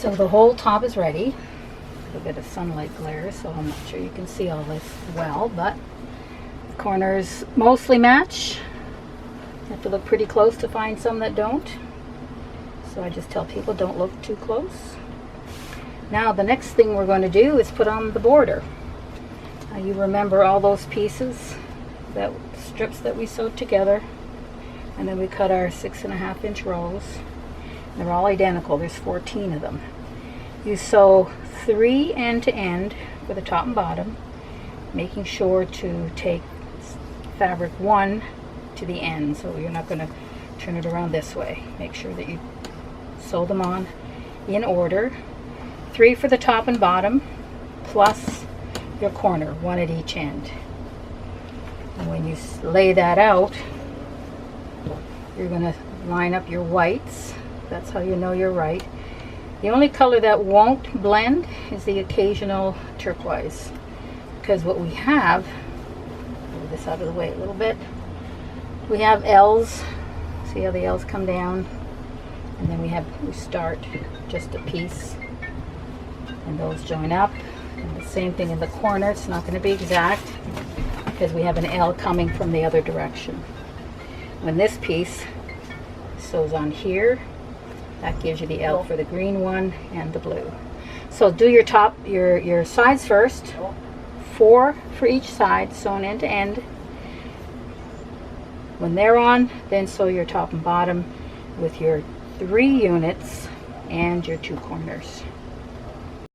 So the whole top is ready. A bit of sunlight glare, so I'm not sure you can see all this well, but the corners mostly match. You have to look pretty close to find some that don't. So I just tell people don't look too close. Now the next thing we're going to do is put on the border. You remember all those pieces, that strips that we sewed together, and then we cut our 6.5 inch rolls. They're all identical. There's 14 of them. You sew 3 end to end for the top and bottom, making sure to take fabric 1 to the end, so you're not going to turn it around this way. Make sure that you sew them on in order. 3 for the top and bottom, plus your corner, 1 at each end. And when you lay that out, you're going to line up your whites. That's how you know you're right. The only color that won't blend is the occasional turquoise, because what we have, move this out of the way a little bit, we have L's. See how the L's come down, and then we start just a piece, and those join up. And the same thing in the corner. It's not going to be exact because we have an L coming from the other direction. When this piece sews on here, that gives you the L for the green one and the blue. So do your top, your sides first. 4 for each side, sewn end to end. When they're on, then sew your top and bottom with your 3 units and your 2 corners.